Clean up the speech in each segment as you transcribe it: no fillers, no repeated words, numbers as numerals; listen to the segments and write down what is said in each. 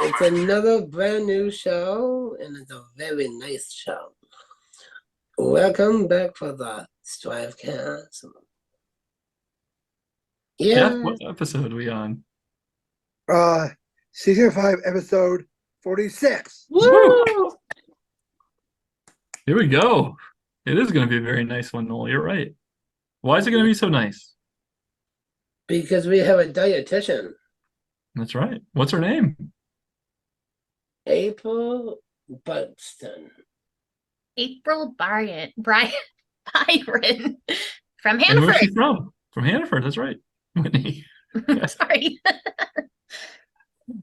It's another brand new show, and it's a very nice show. Welcome back for the STRIVECast. Jeff, what episode are we on? Season 5, episode 46. Woo! Here we go. It is going to be a very nice one, Noel. You're right. Why is it going to be so nice? Because we have a dietitian. That's right. What's her name? April Buxton. April Byron from And Hannaford. where's she from? From Hannaford. That's right. Whitney. Sorry.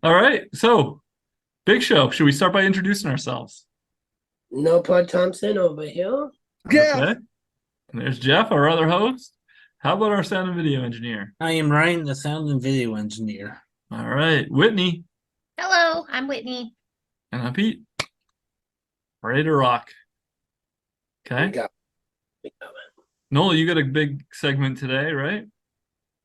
All right. So, big show. Should we start by introducing ourselves? No Paul Thompson over here. Yeah. Okay. And there's Jeff, our other host. How about our sound and video engineer? I am Ryan, the sound and video engineer. All right. Whitney. Hello, I'm Whitney. And I'm Pete. Ready to rock. We Okay. got it. Noel, you got a big segment today, right?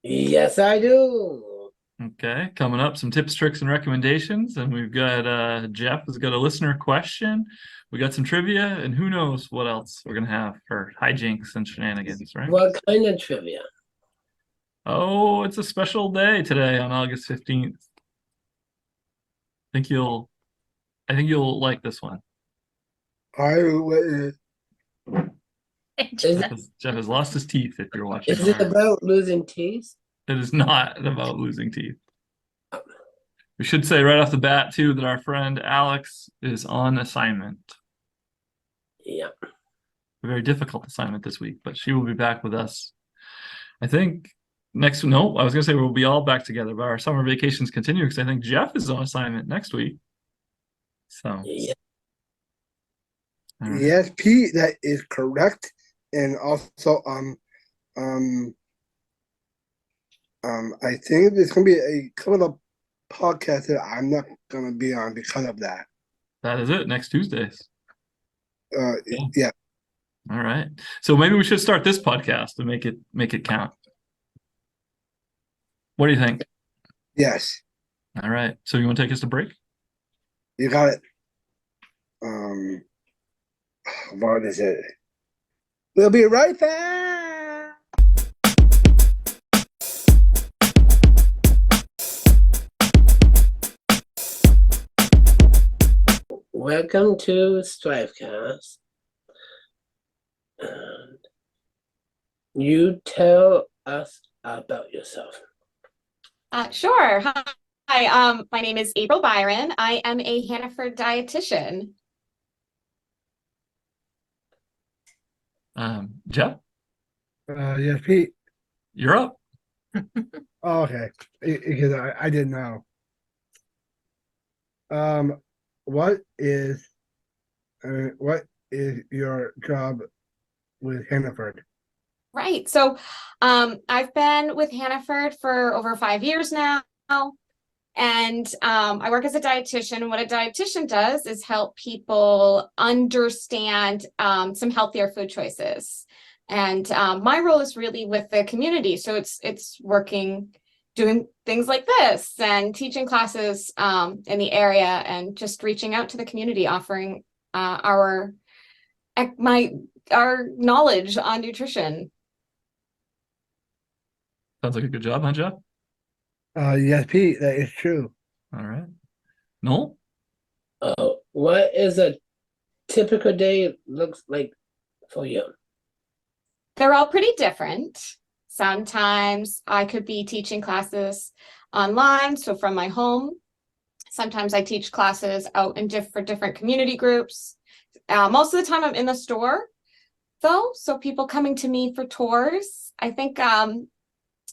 Yes, I do. Okay, coming up, some tips, tricks, and recommendations. And we've got Jeff has got a listener question. We got some trivia, and who knows what else we're going to have for hijinks and shenanigans, right? What kind of trivia? Oh, it's a special day today on August 15th. I think you'll like this one. Is it, Jeff has lost his teeth if you're watching. is it about losing teeth? It is not about losing teeth. We should say right off the bat, too, that our friend Alex is on assignment. Yeah. A very difficult assignment this week, but she will be back with us. I think I was going to say we'll be all back together, but our summer vacations continue because I think Jeff is on assignment next week. So, Yeah. all right. Yes, Pete, that is correct. And also, I think there's gonna be a couple of podcasts that I'm not gonna be on because of that. That is it, next Tuesdays. Yeah. All right. So maybe we should start this podcast to make it count. What do you think? Yes, All right. So you want to take us to break? you got it. What is it? We'll be right back. Welcome to STRIVECast. And you tell us about yourself. Sure. Hi, my name is April Byron. I am a Hannaford dietitian. Jeff, Yes, Pete. you're up. Oh, okay, because I didn't know. What is your job with Hannaford? Right. So I've been with Hannaford for over 5 years now. And I work as a dietitian. And what a dietitian does is help people understand some healthier food choices. And my role is really with the community. So it's working, doing things like this and teaching classes in the area and just reaching out to the community, offering our knowledge on nutrition. Sounds like a good job, huh, Jeff? Yes, Pete, that is true. All right. Noel? What is a typical day looks like for you? They're all pretty different. Sometimes I could be teaching classes online, so from my home. Sometimes I teach classes out in different community groups. Most of the time I'm in the store, though, so people coming to me for tours. I think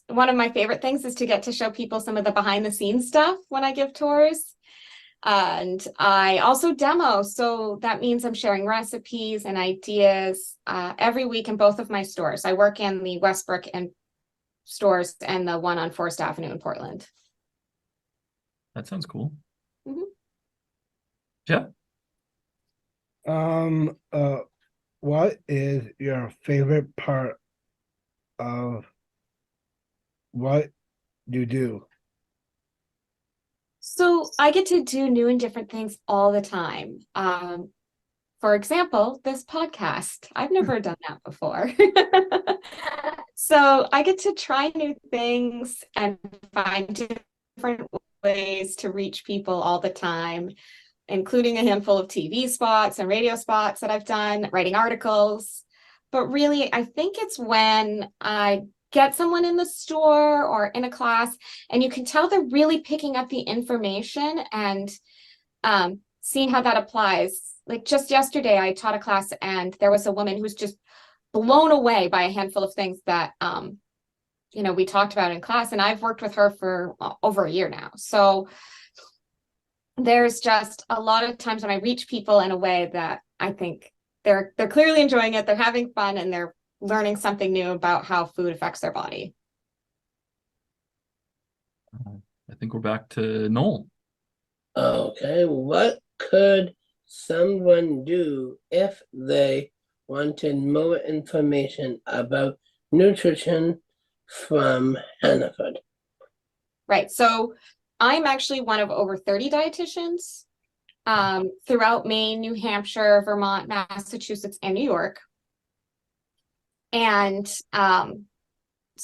one of my favorite things is to get to show people some of the behind the scenes stuff when I give tours. And I also demo, so that means I'm sharing recipes and ideas every week in both of my stores. I work in the Westbrook and stores and the one on Forest Avenue in Portland. That sounds cool. Mhm. Jeff? What is your favorite part of what you do. So I get to do new and different things all the time. For example, this podcast. I've never done that before. So I get to try new things and find different ways to reach people all the time, including a handful of TV spots and radio spots that I've done, writing articles. But really, I think it's when I get someone in the store or in a class, and you can tell they're really picking up the information and seeing how that applies. Like just yesterday, I taught a class and there was a woman who was just blown away by a handful of things that we talked about in class, and I've worked with her for over a year now. So there's just a lot of times when I reach people in a way that I think they're clearly enjoying it, they're having fun, and they're learning something new about how food affects their body. I think we're back to Noel. Okay, what could someone do if they wanted more information about nutrition from Hannaford? Right. So I'm actually one of over 30 dietitians throughout Maine, New Hampshire, Vermont, Massachusetts, and New York. And so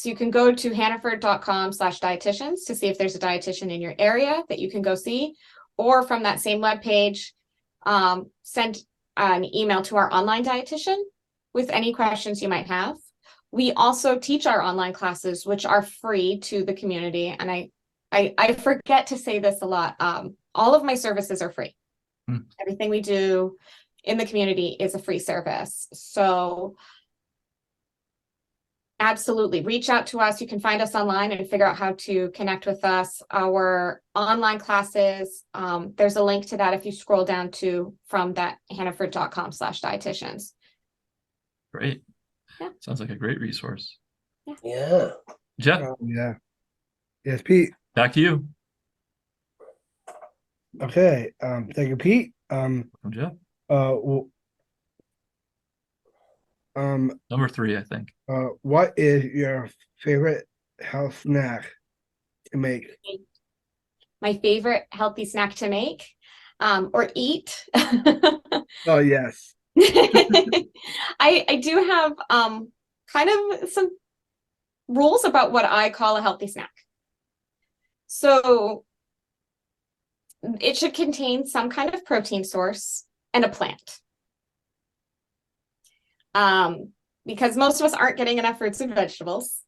you can go to hannaford.com/dietitians to see if there's a dietitian in your area that you can go see, or from that same webpage, send an email to our online dietitian with any questions you might have. We also teach our online classes, which are free to the community. And I forget to say this a lot. All of my services are free. Everything we do in the community is a free service. So absolutely, reach out to us. You can find us online and figure out how to connect with us. Our online classes, there's a link to that if you scroll down from that hannaford.com/dietitians. Great. Yeah. Sounds like a great resource. Yeah. Jeff, Yeah. Yes, Pete. back to you. Okay. Thank you, Pete. Jeff. Well, Number 3, I think. what is your favorite health snack to make? My favorite healthy snack to make or eat. Oh, yes. I do have kind of some rules about what I call a healthy snack. So it should contain some kind of protein source and a plant. Because most of us aren't getting enough fruits and vegetables.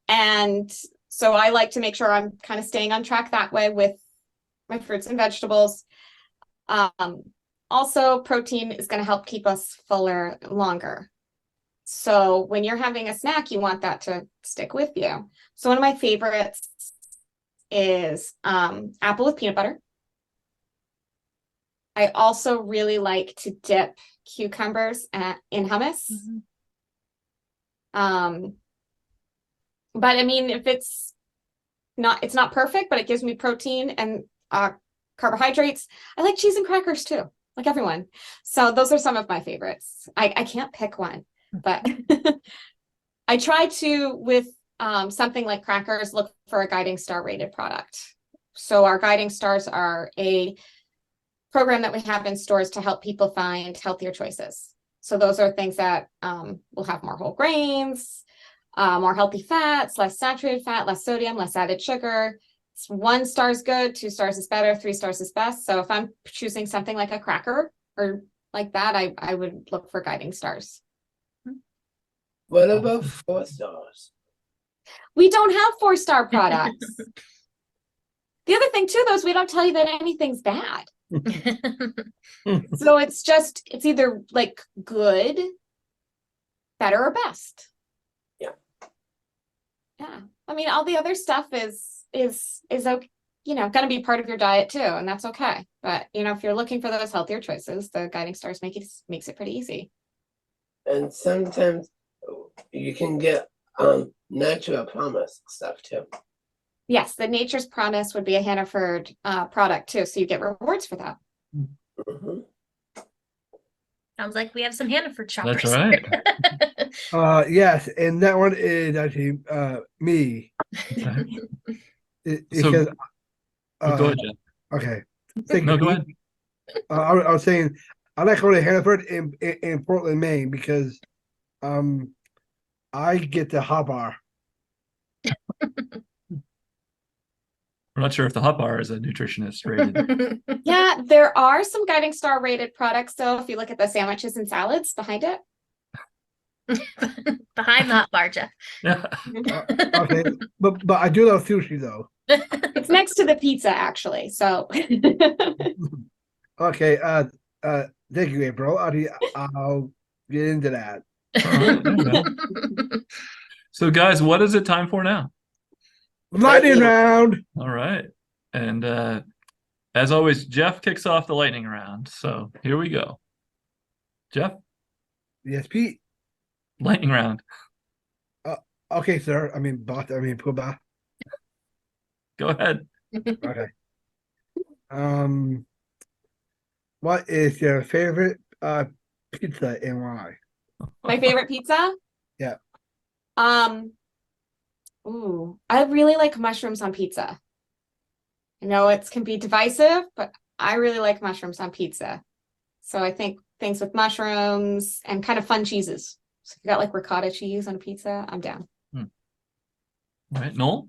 And so I like to make sure I'm kind of staying on track that way with my fruits and vegetables. Also, protein is going to help keep us fuller longer. So when you're having a snack, you want that to stick with you. So one of my favorites is apple with peanut butter. I also really like to dip cucumbers in hummus. But I mean, if it's not perfect, but it gives me protein and carbohydrates. I like cheese and crackers too, like everyone. So those are some of my favorites. I can't pick one, but I try to, with something like crackers, look for a Guiding Star rated product. So our Guiding Stars are a program that we have in stores to help people find healthier choices. So those are things that will have more whole grains, more healthy fats, less saturated fat, less sodium, less added sugar. 1 star is good, 2 stars is better, 3 stars is best. So if I'm choosing something like a cracker or like that, I would look for Guiding Stars. What about 4 stars? We don't have 4-star products. The other thing too, though, is we don't tell you that anything's bad. So it's either like good, better, or best. Yeah. Yeah. I mean, all the other stuff is okay, going to be part of your diet too, and that's okay. But if you're looking for those healthier choices, the Guiding Stars makes it pretty easy. And sometimes you can get Natural Promise stuff too. Yes, the Nature's Promise would be a Hannaford product too, so you get rewards for that. Mhm. Sounds like we have some Hannaford shoppers. That's right. Yes, and that one is actually me. Okay. So Because go ahead, Jeff. okay. Thank No, you, go Pete. ahead. I was saying I like going to Hannaford in Portland, Maine because I get the hot bar. We're not sure if the hot bar is a nutritionist rated. Yeah, there are some Guiding Star rated products though, if you look at the sandwiches and salads behind it. Behind that bar, Jeff. Yeah. Okay, but I do love sushi though. It's next to the pizza, actually. So Okay, thank you, April. I'll get into that. All right. There you go. So, guys, what is it time for now? Lightning round. All right. And as always, Jeff kicks off the lightning round. So here we go. Jeff, Yes, Pete. lightning round. Okay, sir. I mean, boss. I mean, Pooba. Go ahead. Okay. What is your favorite pizza and why? my favorite pizza? Yeah. Ooh, I really like mushrooms on pizza. I know it can be divisive, but I really like mushrooms on pizza. So I think things with mushrooms and kind of fun cheeses. So if you got like ricotta cheese on a pizza, I'm down. All right, Noel.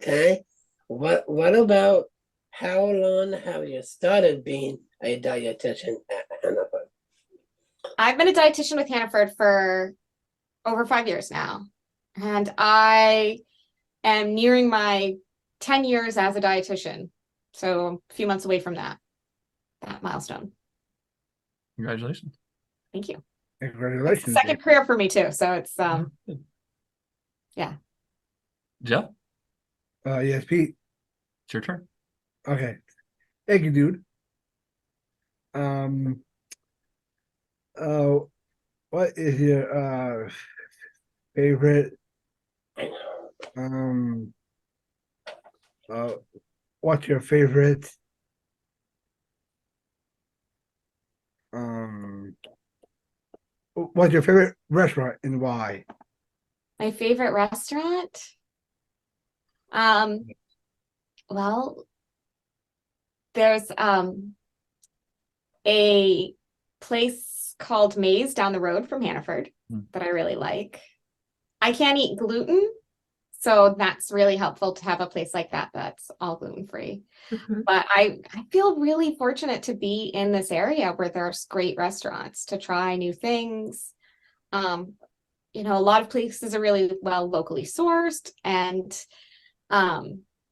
Okay. What about how long have you started being a dietitian at Hannaford? I've been a dietitian with Hannaford for over 5 years now. And I am nearing my 10 years as a dietitian. So a few months away from that milestone. Congratulations. Thank you. Congratulations. Second career for me too. So it's yeah. Jeff, Yes, Pete. it's your turn. Okay. Thank you, dude. What is your favorite what's your favorite what's your favorite restaurant and why? My favorite restaurant? Well, there's a place called Maze down the road from Hannaford that I really like. I can't eat gluten, so that's really helpful to have a place like that that's all gluten-free. But I feel really fortunate to be in this area where there's great restaurants to try new things. You know, a lot of places are really well locally sourced, and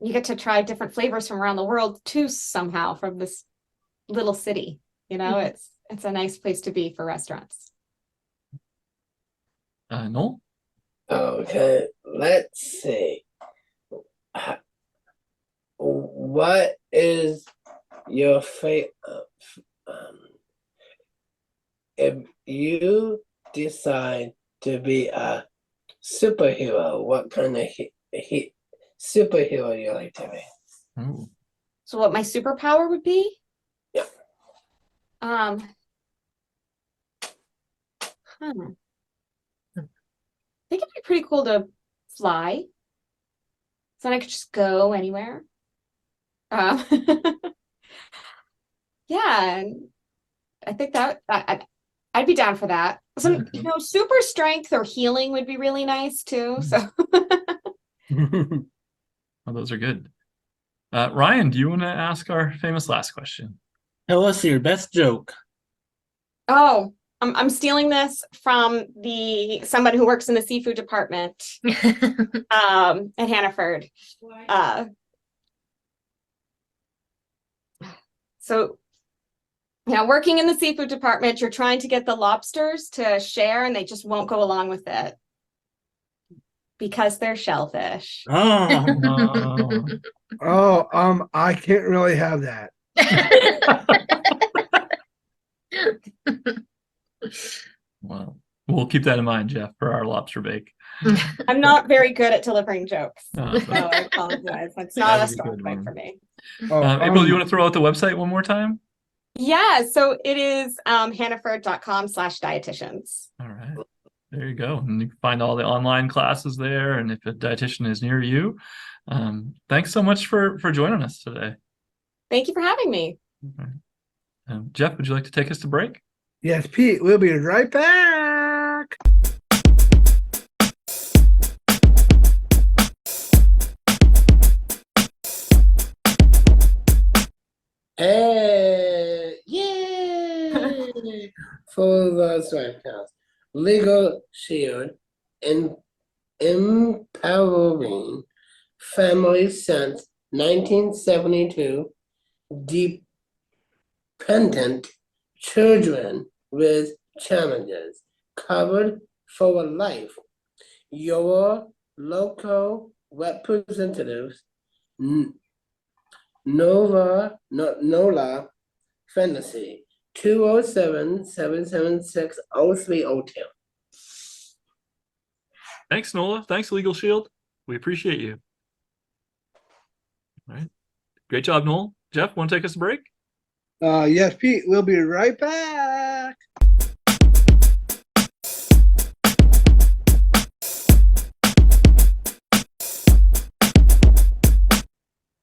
you get to try different flavors from around the world too, somehow, from this little city. You know, it's a nice place to be for restaurants. Noel. Okay, let's see. What is your favorite? If you decide to be a superhero, what kind of superhero you like to be? Ooh. So what my superpower would be? Yeah. I think it'd be pretty cool to fly. So then I could just go anywhere. Yeah, and I think that I'd be down for that. Some, you know, super strength or healing would be really nice too. So Oh, those are good. Ryan, do you want to ask our famous last question? Tell us your best joke. oh, I'm stealing this from somebody who works in the seafood department at Hannaford. So, you know, working in the seafood department, you're trying to get the lobsters to share and they just won't go along with it because they're shellfish. Oh, Oh, I can't really have that. Well, we'll keep that in mind, Jeff, for our lobster bake. I'm not very good at delivering jokes, Oh, so I apologize. That's not That a would be strong good point one. for me. April, do you want to throw out the website one more time? Yeah, so it is hannaford.com/dietitians. All right. There you go. And you can find all the online classes there. And if a dietitian is near you, thanks so much for joining us today. Thank you for having me. Jeff, would you like to take us to break? Yes, Pete. We'll be right back. And yay! For the STRIVECast, Legal Shield and empowering families since 1972, dependent children with challenges covered for life. Your local representatives, NOLA Fantasy, 207-776-0302. Thanks, Nola. Thanks, Legal Shield. We appreciate you. All right. Great job, Noel. Jeff, want to take us a break? Yes, Pete. We'll be right back.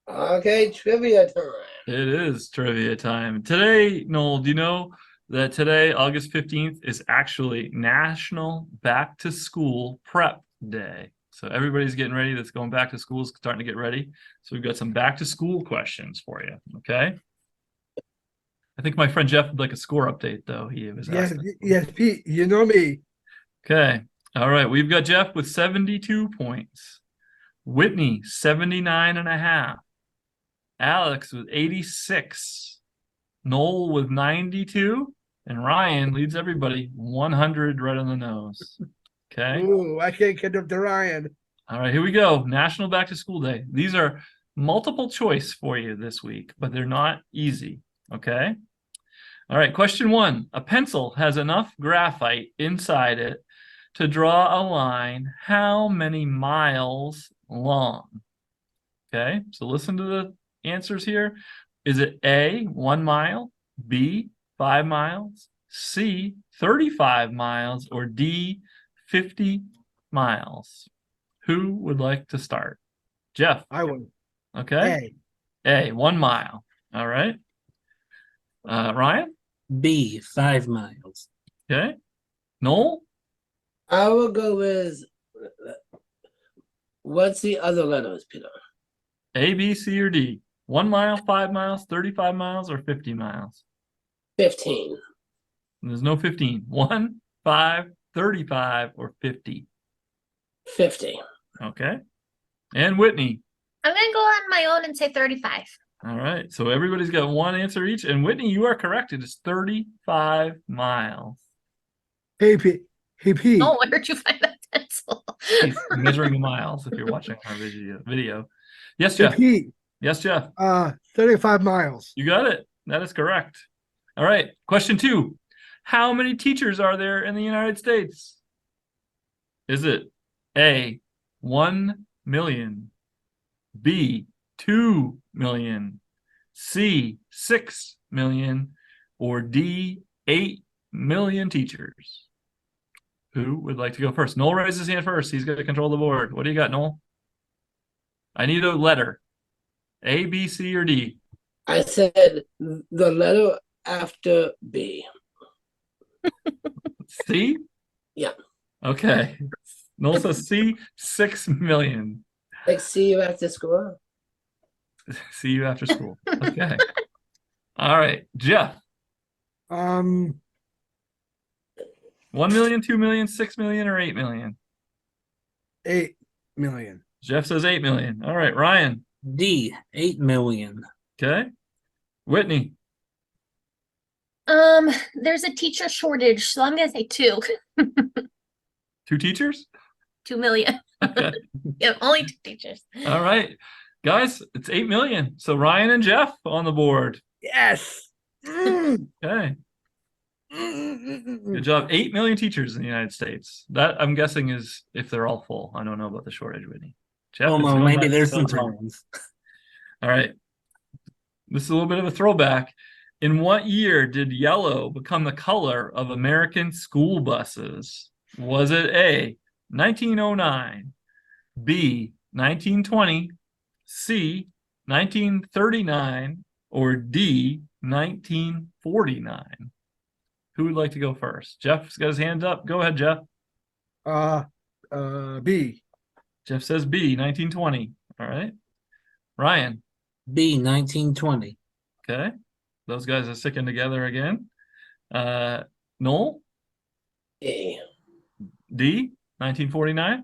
Okay, trivia time. It is trivia time. Today, Noel, do you know that today, August 15th, is actually National Back to School Prep Day? So everybody's getting ready that's going back to school is starting to get ready. So we've got some back to school questions for you. Okay. I think my friend Jeff would like a score update, though. He was Yes, asking. yes, Pete. You know me. Okay. All right. We've got Jeff with 72 points. Whitney, 79.5. Alex with 86. Noel with 92. And Ryan leads everybody 100 right on the nose. Okay. Ooh, I can't get up to Ryan. All right, here we go. National Back to School Day. These are multiple choice for you this week, but they're not easy. Okay. All right, question 1. A pencil has enough graphite inside it to draw a line how many miles long? Okay, so listen to the answers here. Is it A, 1 mile, B, 5 miles, C, 35 miles, or D, 50 miles? Who would like to start? Jeff. I would. Okay. A, 1 mile. All right. Ryan. B, 5 miles. Okay. Noel. I will go with, what's the other letters, Peter? A, B, C, or D. 1 mile, 5 miles, 35 miles, or 50 miles? 15. There's no 15. 1, 5, 35, or 50. 50. Okay. And Whitney. I'm gonna go on my own and say 35. All right. So everybody's got one answer each. And Whitney, you are correct. It is 35 miles. Hey, Pete. Hey, Pete. Oh, where did you find that pencil? He's measuring the miles if you're watching our video. Yes, Hey, Jeff. Pete. Yes, Jeff. 35 miles. You got it. That is correct. All right. Question 2. How many teachers are there in the United States? Is it A, 1 million, B, 2 million, C, 6 million, or D, 8 million teachers? Who would like to go first? Noel raises his hand first. He's going to control the board. What do you got, Noel? I need a letter. A, B, C, or D? I said the letter after B. C? Yeah. Okay. Noel says C, 6 million. Like, see you after school. See you after school. Okay. All right. Jeff. 1 million, 2 million, 6 million, or 8 million? 8 million. Jeff says 8 million. All right. Ryan. D, 8 million. Okay. Whitney. There's a teacher shortage, so I'm gonna say 2. 2 teachers? 2 million. Okay. Yeah, only 2 teachers. All right. Guys, it's 8 million. So Ryan and Jeff on the board. Yes. Okay. Good job. 8 million teachers in the United States. That, I'm guessing, is if they're all full. I don't know about the shortage, Whitney. Jeff, Oh, it's no, going maybe back to there's some celebrate. tones. All right. This is a little bit of a throwback. In what year did yellow become the color of American school buses? Was it A, 1909, B, 1920, C, 1939, or D, 1949? Who would like to go first? Jeff's got his hand up. Go ahead, Jeff. B. Jeff says B, 1920. All right. Ryan. B, 1920. Okay. Those guys are sticking together again. Noel. A. D, 1949.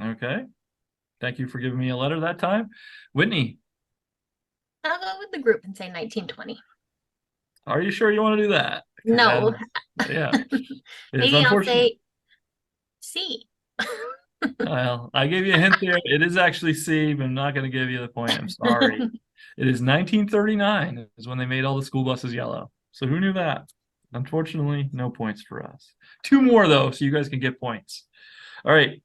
Okay. Thank you for giving me a letter that time. Whitney, I'll go with the group and say 1920. are you sure you want to do that? No, Yeah. It's maybe I'll unfortunate. say C. Well, I gave you a hint there. It is actually C, but I'm not going to give you the point. I'm sorry. It is 1939 is when they made all the school buses yellow. So who knew that? Unfortunately, no points for us. 2 more, though, so you guys can get points. All right.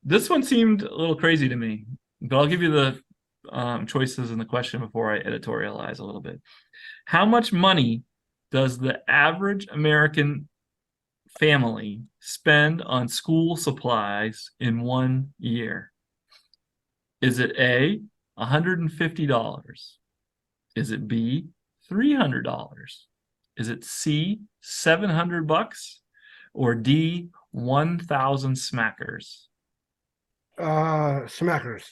This one seemed a little crazy to me, but I'll give you the choices in the question before I editorialize a little bit. How much money does the average American family spend on school supplies in 1 year? Is it A, $150? Is it B, $300? Is it C, $700? Or D, 1,000 smackers? Smackers.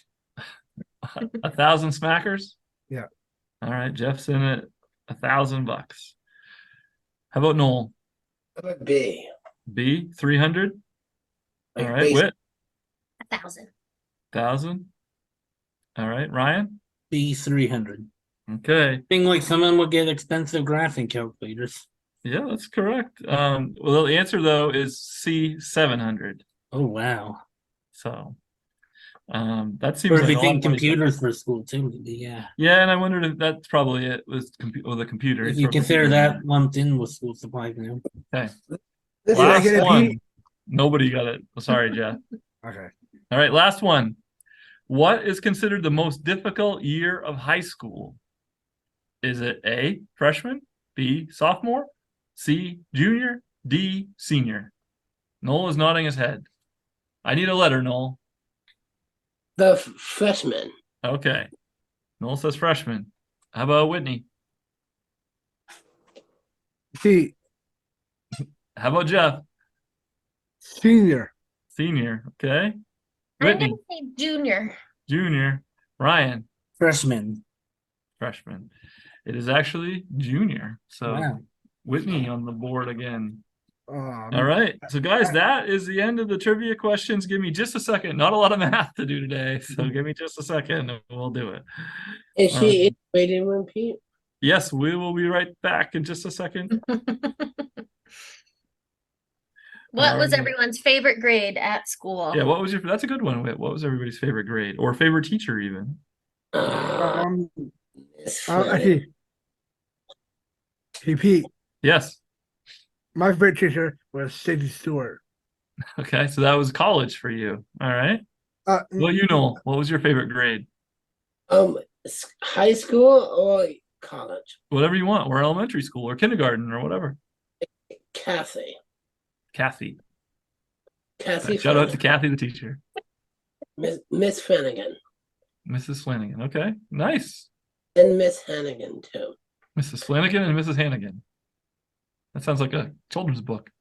1,000 smackers? Yeah. All right, Jeff's in it. $1,000. How about Noel? How about B? B, 300? All Like right, base- Whit, 1,000. 1,000? All right, Ryan? B, 300. Okay. Thing like someone would get expensive graphing calculators. Yeah, that's correct. Well, the answer though is C, 700. Oh, wow. So, that seems Or like if a you lot think of money. computers for school too, yeah. Yeah, and I wondered if that's probably it with the computer. If It's you sort of- consider that lumped in with school supplies now. Okay. This is I Last get a one. B. Nobody got it. Sorry, Jeff. Okay. All right, last one. What is considered the most difficult year of high school? Is it A, freshman, B, sophomore, C, junior, D, senior? Noel is nodding his head. I need a letter, Noel. The freshman. Okay. Noel says freshman. How about Whitney? C. How about Jeff? Senior. Senior. Okay. I'm Whitney, gonna say junior. junior. Ryan, Freshman. freshman. It is actually junior. So Wow. Whitney on the board again. Um, All right. So guys, that is the end of the trivia questions. Give me just a second. Not a lot of math to do today. So give me just a second and we'll do it. Is she in the waiting room, Pete? Yes, we will be right back in just a second. What was Alright. everyone's favorite grade at school? Yeah, what was your that's a good one, Whit. What was everybody's favorite grade or favorite teacher even? Miss Flanagan. Actually, hey Pete, Yes. my favorite teacher was Sadie Stewart. Okay, so that was college for you. All right. Well, you know, what was your favorite grade? High school or college? Whatever you want, or elementary school or kindergarten or whatever. Kathy. Kathy. Kathy. Shout out to Flanagan. Kathy, the teacher. Miss Flanagan. Mrs. Flanagan. Okay, nice. And Miss Hannigan, too. Mrs. Flanagan and Mrs. Hannigan. That sounds like a children's book.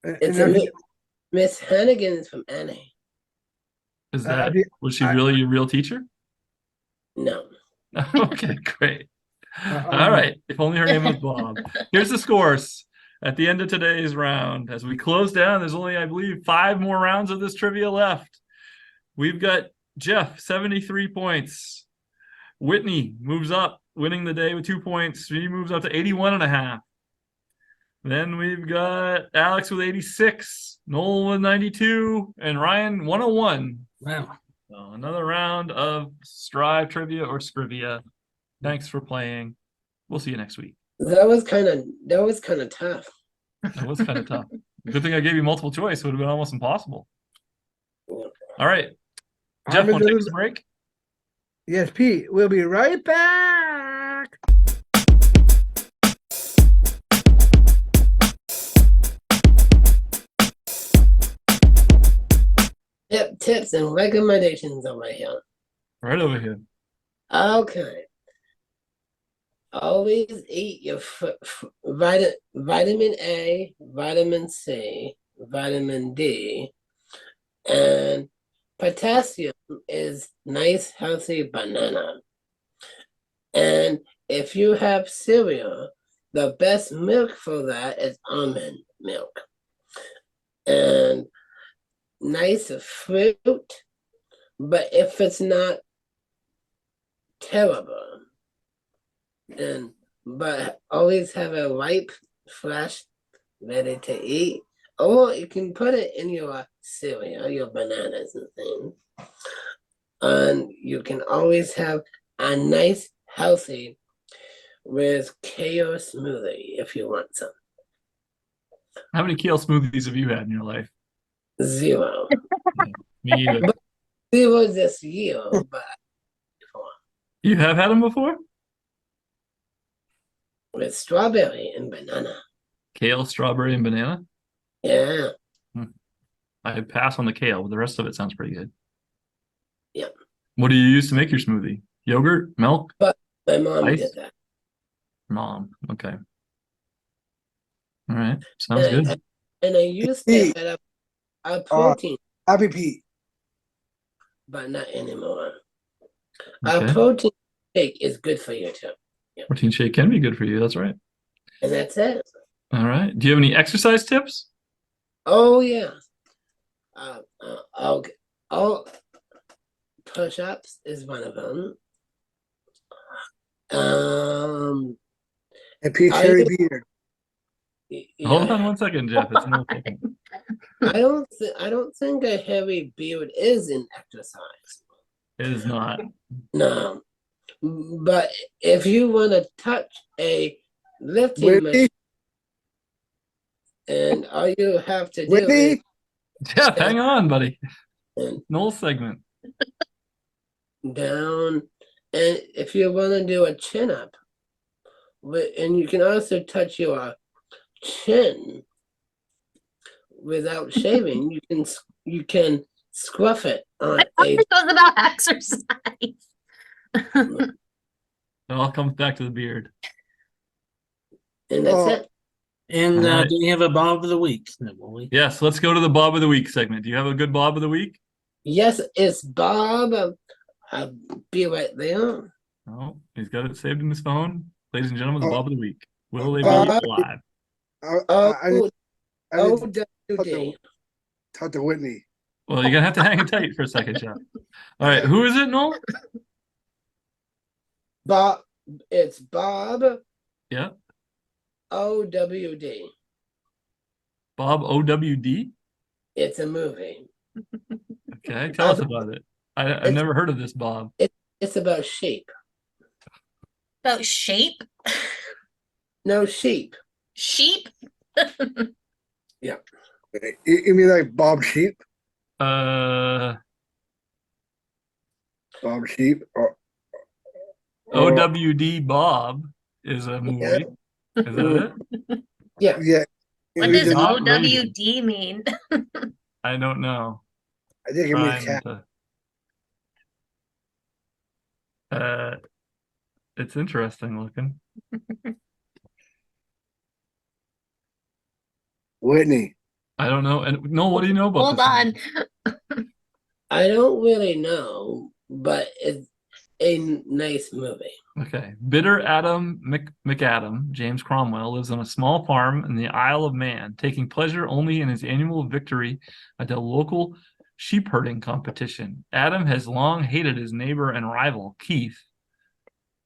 It's a Miss Hannigan is from Annie. Is I that did- was she really a real teacher? No. Okay, great. All right. If only her name was Bob. Here's the scores at the end of today's round. As we close down, there's only, I believe, 5 more rounds of this trivia left. We've got Jeff, 73 points. Whitney moves up, winning the day with 2 points. She moves up to 81.5. Then we've got Alex with 86, Noel with 92, and Ryan 101. Wow. So another round of Strive Trivia or Scrivia. Thanks for playing. We'll see you next week. That was kind of tough. It was kind of tough. Good thing I gave you multiple choice. It would have been almost impossible. All right. Jeff, want to take us a break? Yes, Pete. We'll be right back. tips and recommendations over here. Right over here. Okay. Always eat your vitamin A, vitamin C, vitamin D, and potassium is nice, healthy banana. And if you have cereal, the best milk for that is almond milk. And nice fruit, but if it's not terrible, but always have a ripe, fresh, ready to eat. Or you can put it in your cereal, your bananas and things. And you can always have a nice, healthy with kale smoothie if you want some. How many kale smoothies have you had in your life? 0. Me either. 0 this year, but You have had them before? with strawberry and banana. Kale, strawberry, and banana? Yeah. I pass on the kale, but the rest of it sounds pretty good. Yep. What do you use to make your smoothie? Yogurt, milk, My mom ice? did that. Mom. Okay. All right. Sounds good. And I used to have a protein, Happy Pete. but not anymore. Okay. A protein shake is good for you too. Protein shake can be good for you. That's right. And that's it. All right. Do you have any exercise tips? Oh yeah. I'll push-ups is one of them. And Pete's I hairy do- beard. Hold yeah. on one second, Jeff. It's no second. I don't think a hairy beard is an exercise. It is not. No. But if you want to touch a lifting Whitney, machine, and all you have to do Whitney, Jeff, hang on, buddy. is Null segment. down, and if you want to do a chin up, and you can also touch your chin without shaving, you can scruff it on a. It was about exercise. It all comes back to the beard. And that's Oh. it. And Alright. do you have a Bob of the Week? No, will we? Yes, let's go to the Bob of the Week segment. Do you have a good Bob of the Week? Yes, it's Bob. I'll be right there. Oh, he's got it saved in his phone. Ladies and gentlemen, the Oh. Bob of the Week. Will they be Bob. alive? I need to OWD. talk to Whitney. Well, you're gonna have to hang tight for a second, Jeff. All right, who is it, Noel? Bob. It's Bob Yeah, OWD. Bob OWD. It's a movie. Okay, tell us about it. I've never heard of this Bob. It's about sheep. About shape? No, sheep. Sheep? You mean like Bob Sheep? Uh, Bob Sheep? Or OWD Bob is a movie. Is that it? Yeah. yeah. What It does was not OWD mean? I don't know. I think it means Trying cat. to- it's interesting looking. Whitney. I don't know. And Noel, what do you know about Hold this on. movie? I don't really know, but it's a nice movie. Okay. Bitter Adam McAdam, James Cromwell, lives on a small farm in the Isle of Man, taking pleasure only in his annual victory at the local sheep herding competition. Adam has long hated his neighbor and rival, Keith,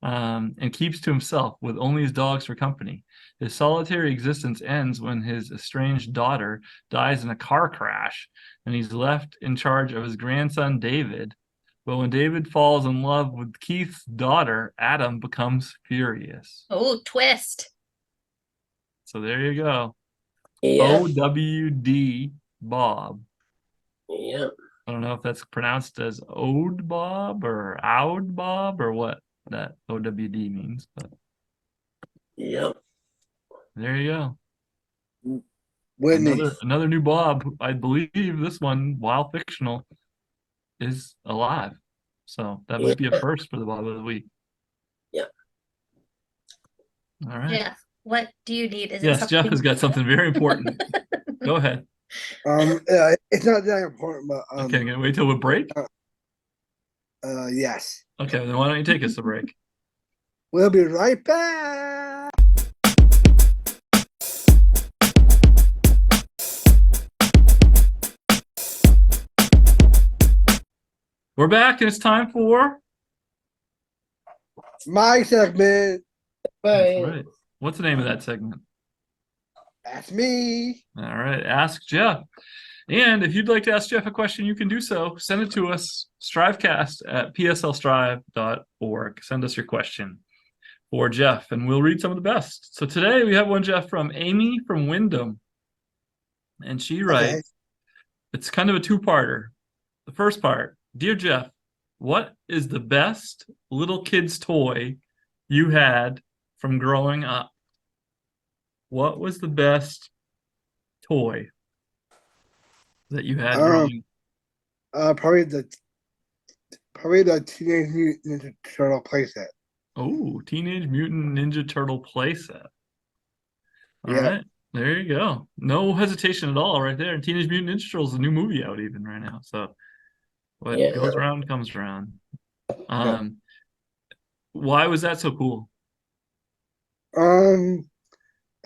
and keeps to himself with only his dogs for company. His solitary existence ends when his estranged daughter dies in a car crash, and he's left in charge of his grandson, David. But when David falls in love with Keith's daughter, Adam becomes furious. Oh, twist. So there you go. Yeah. OWD Bob. Yeah. I don't know if that's pronounced as Ode Bob or Oud Bob or what that OWD means, but Yeah. there you go. Whitney. Another new Bob. I believe this one, while fictional, is alive. So that might be a first for the Bob of the Week. Yeah. All right. Jeff, what do you need? Is it Yes, Jeff something? has got something very important. Go ahead. Yeah, it's not that important, but Okay, gonna wait till we break. yes. Okay, then why don't you take us a break? We'll be right back. We're back, and it's time for. My segment. That's But right. What's the name of that segment? That's me. All right, Ask Jeff. And if you'd like to ask Jeff a question, you can do so. Send it to us, strivecast@pslstrive.org. Send us your question for Jeff, and we'll read some of the best. So today we have one, Jeff, from Amy from Wyndham. And she writes, it's kind of a two-parter. The first part, Dear Jeff, what is the best little kid's toy you had from growing up? What was the best toy that you had growing up? Probably the Teenage Mutant Ninja Turtle playset. Oh, Teenage Mutant Ninja Turtle playset. All Yeah. right, there you go. No hesitation at all right there. And Teenage Mutant Ninja Turtles is a new movie out even right now. So what Yeah. goes around comes around. Why was that so cool?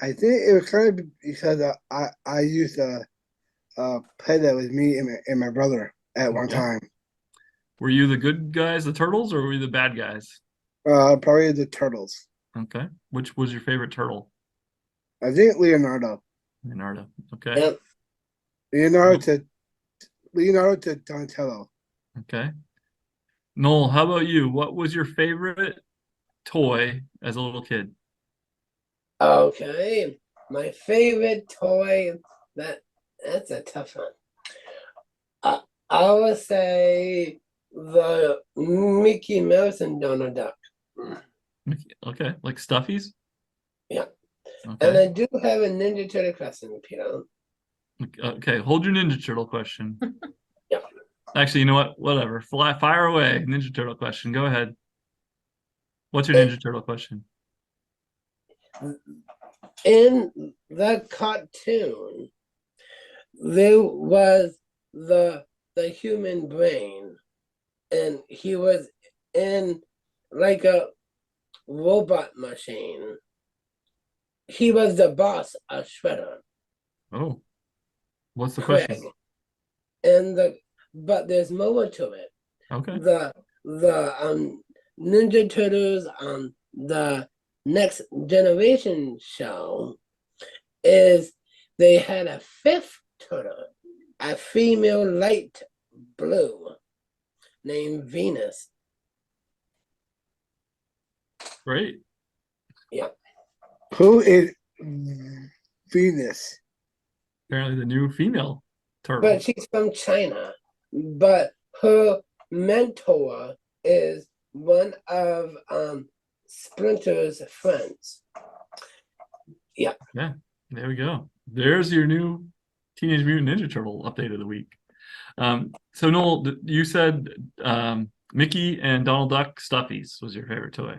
I think it was kind of because I used to play that with me and my brother at one Okay. time. Were you the good guys, the turtles, or were you the bad guys? Probably the turtles. Okay. Which was your favorite turtle? I think Leonardo. Leonardo. Okay. Yep. Leonardo to Donatello. Okay. Noel, how about you? What was your favorite toy as a little kid? Okay. My favorite toy, that's a tough one. I would say the Mickey Mouse and Donald Duck. Okay, like Stuffies? Yeah. And Okay. I do have a Ninja Turtle question, Peter. Okay, hold your Ninja Turtle question. Yeah. Actually, you know what? Whatever. Fire away. Ninja Turtle question. Go ahead. What's your Ninja Turtle question? In the cartoon, there was the human brain, and he was in like a robot machine. He was the boss of Shredder, Oh, what's the Craig. question? But there's more to it. Okay. The Ninja Turtles the Next Generation show is they had a fifth turtle, a female light blue named Venus. Great. Yeah. Who is Venus? Apparently the new female turtle. But she's from China. But her mentor is one of Splinter's friends. Yeah. Yeah, there we go. There's your new Teenage Mutant Ninja Turtle update of the week. So Noel, you said Mickey and Donald Duck Stuffies was your favorite toy.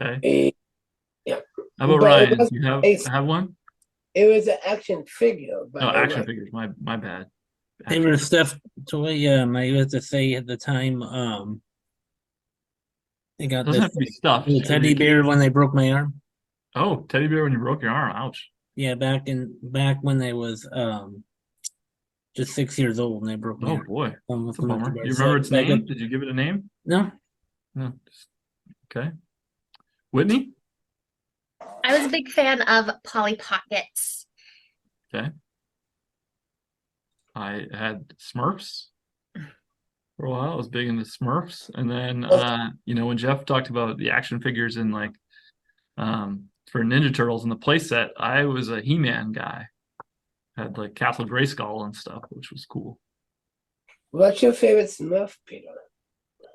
Okay. Yeah. How about But Ryan? it was Do you have one? It was an action figure. But Oh, it action was- figures. My bad. Favorite stuff toy, I used to say at the time, they got Doesn't this have to be stuffed. little teddy bear when they broke my arm. Oh, teddy bear when you broke your arm. Ouch. Yeah, back when I was just 6 years old and they broke my Oh arm. boy. Almost That's a bummer. went to Do you bed. remember its So I name? got- Did you give it a name? No, No. Okay. Whitney? I was a big fan of Polly Pockets. Okay. I had Smurfs for a while. I was big into Smurfs. And then when Jeff talked about the action figures and like for Ninja Turtles and the playset, I was a He-Man guy. Had like Castle Grayskull and stuff, which was cool. What's your favorite Smurf, Peter?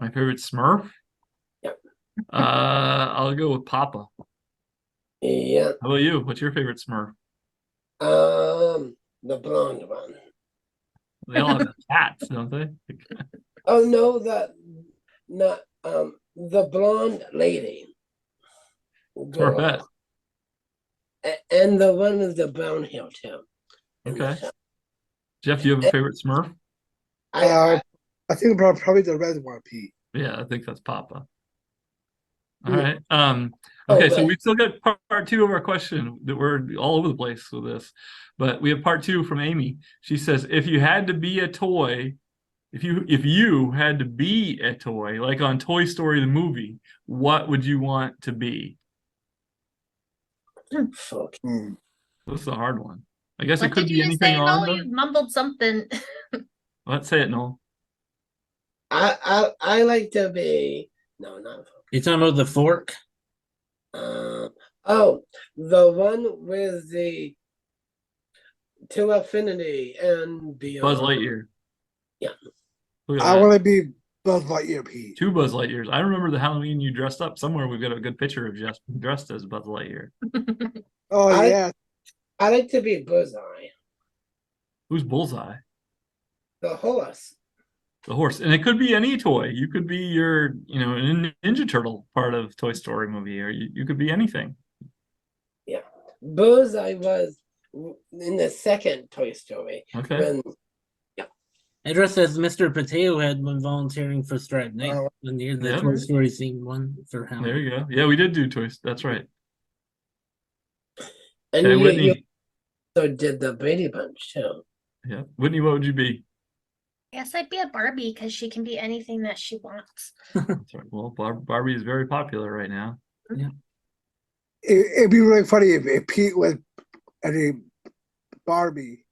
My favorite Smurf? Yep. I'll go with Papa. Yeah. How about you? What's your favorite Smurf? The blonde one. They all have cats, don't they? Oh no, the blonde lady. Smart bet. Girl. And the one with the brown hair too. in the Okay. show. Jeff, do you have a favorite Smurf? I think probably the red one, Pete. Yeah, I think that's Papa. All Hmm. right. Oh, Okay, so right. we still got part two of our question that we're all over the place with this, but we have part two from Amy. She says, if you had to be a toy, if you had to be a toy, like on Toy Story the movie, what would you want to be? Fuck. Hmm. This is a hard one. I guess it What could did be you anything say, on Noel? You them. mumbled something. Let's say it, Noel. I like to be not fuck. You talking about the fork? Oh, the one with the to infinity and Buzz beyond. Lightyear. Yeah. Look at I that. want to be Buzz Lightyear, Pete. Two Buzz Lightyears. I remember the Halloween you dressed up. Somewhere we've got a good picture of Jeff dressed as Buzz Lightyear. Oh I- yeah, I like to be Bullseye, Who's Bullseye? the horse. The horse. And it could be any toy. You could be your, Ninja Turtle part of Toy Story movie, or you could be anything. Yeah, Bullseye was in the second Toy Story Okay. when I dressed as Mr. Potato Head when volunteering for Stripe Night Oh. when the Yeah. Toy Story themed one for There Halloween. you go. Yeah, we did do toys. That's right. and Okay, you Whitney. also did the Brady Bunch too. Yeah. Whitney, what would you be? Guess I'd be a Barbie because she can be anything that she wants. That's right. Well, Barbie is very popular right now. it'd be really funny if Pete was a Barbie.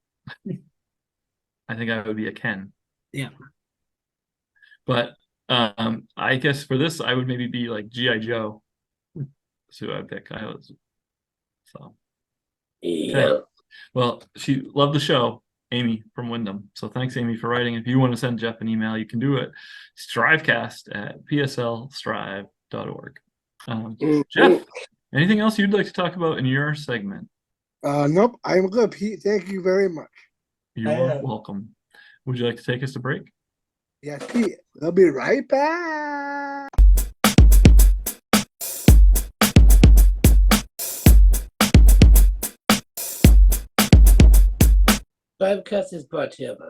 I think I would be a Ken. Yeah. But I guess for this, I would maybe be like G.I. Joe. That's who I'd pick. So. Yeah. Well, she loved the show, Amy from Wyndham. So thanks, Amy, for writing. If you want to send Jeff an email, you can do it. STRIVECast@pslstrive.org. Jeff, anything else you'd like to talk about in your segment? Nope, I'm good, Pete. Thank you very much. You're welcome. Would you like to take us to break? Yes, Pete. We'll be right back. STRIVECast is brought to you by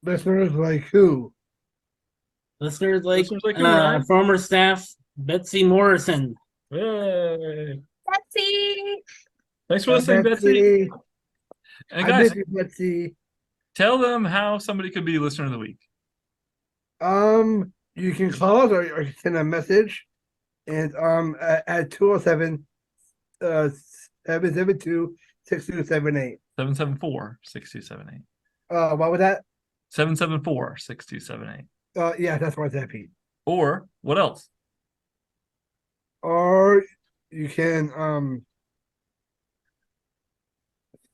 Listeners like who? Listeners like Listeners like who, Ryan? former staff Betsy Morrison. Yay! Betsy! Thanks for listening, Betsy. And I guys, miss you, Betsy. tell them how somebody could be listener of the week. You can call us or send a message, and at 207 772 6278. 774-6278. What was that? 774-6278. Yeah, that's what I said, Pete. Or what else? Or you can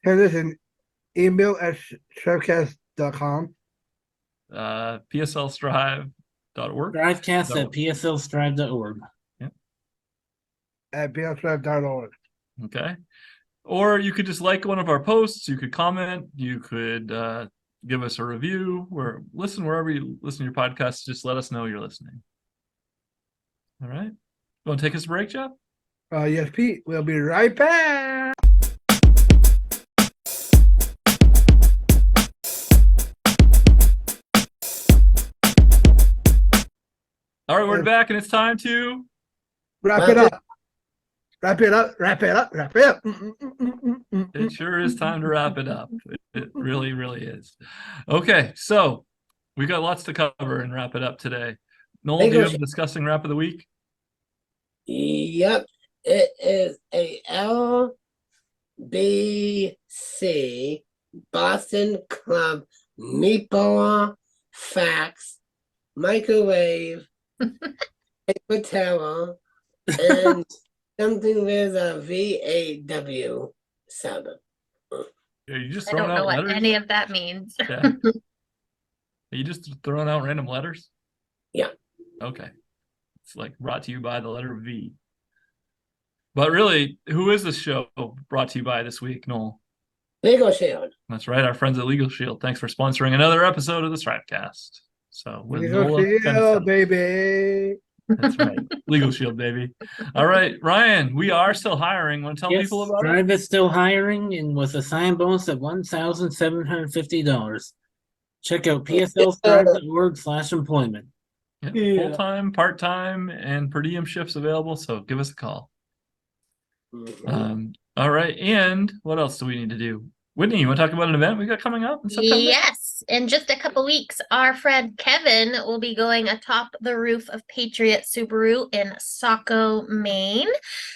send us an email at STRIVECast.com. PSLStrive.org. Strivecast at pslstrive.org. at BLStrive.org. Okay. Or you could just like one of our posts. You could comment. You could give us a review. Or listen wherever you listen to your podcast. Just let us know you're listening. All right. You want to take us a break, Jeff? Yes, Pete. We'll be right back. All right, we're back, and it's time to Wrap it up. Wrap it up. Wrap it up. Wrap it up. It sure is time to wrap it up. It really, really is. Okay, so we got lots to cover and wrap it up today. Noel, do you have a discussing wrap of the week? Yep, it is a LBC Boston Club meatball fax microwave paper towel and something with a VAW 7. Are you just I throwing don't know out what letters? any of that means. Yeah. Are you just throwing out random letters? Yeah. Okay. It's like brought to you by the letter V. But really, who is this show brought to you by this week, Noel? Legal Shield. That's right, our friends at Legal Shield. Thanks for sponsoring another episode of the STRIVECast. So with Legal NOLA Shield, 10,000. baby. That's right. Legal Shield, baby. All right, Ryan, we are still hiring. Want to tell Yes, people about it? Strive is still hiring and with a sign bonus of $1,750. Check out pslstrive.org/employment. Yeah, Yeah. full-time, part-time, and per diem shifts available. So give us a call. Mhm. All right. And what else do we need to do? Whitney, you want to talk about an event we got coming up in September? Yes, in just a couple weeks, our friend Kevin will be going atop the roof of Patriot Subaru in Saco, Maine,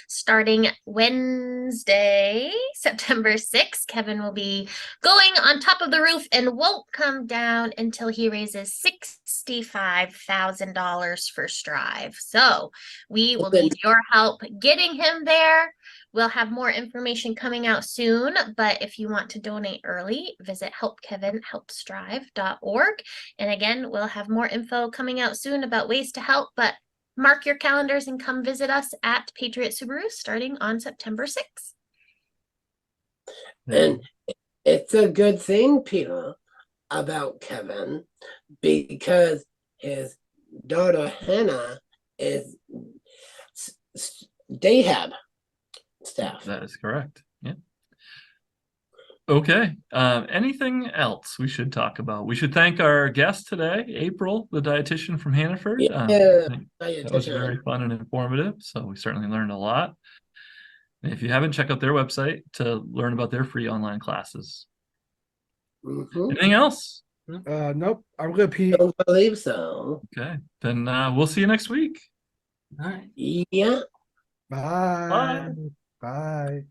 starting Wednesday, September 6th. Kevin will be going on top of the roof and won't come down until he raises $65,000 for Strive. So we will need your help getting him there. We'll have more information coming out soon, but if you want to donate early, visit helpkevinhelpstrive.org. And again, we'll have more info coming out soon about ways to help, but mark your calendars and come visit us at Patriot Subaru starting on September 6th. And it's a good thing, Peter, about Kevin, because his daughter Hannah is Dahab staff. That is correct. Yeah. Okay. Anything else we should talk about? We should thank our guest today, April, the dietitian from Hannaford. Yeah, I think that was dietitian. very fun and informative. So we certainly learned a lot. And if you haven't, check out their website to learn about their free online classes. Mhm. Anything else? Nope. I'm good, Pete. Don't believe so. Okay. Then we'll see you next week. All right. Yeah. Bye. Bye. Bye.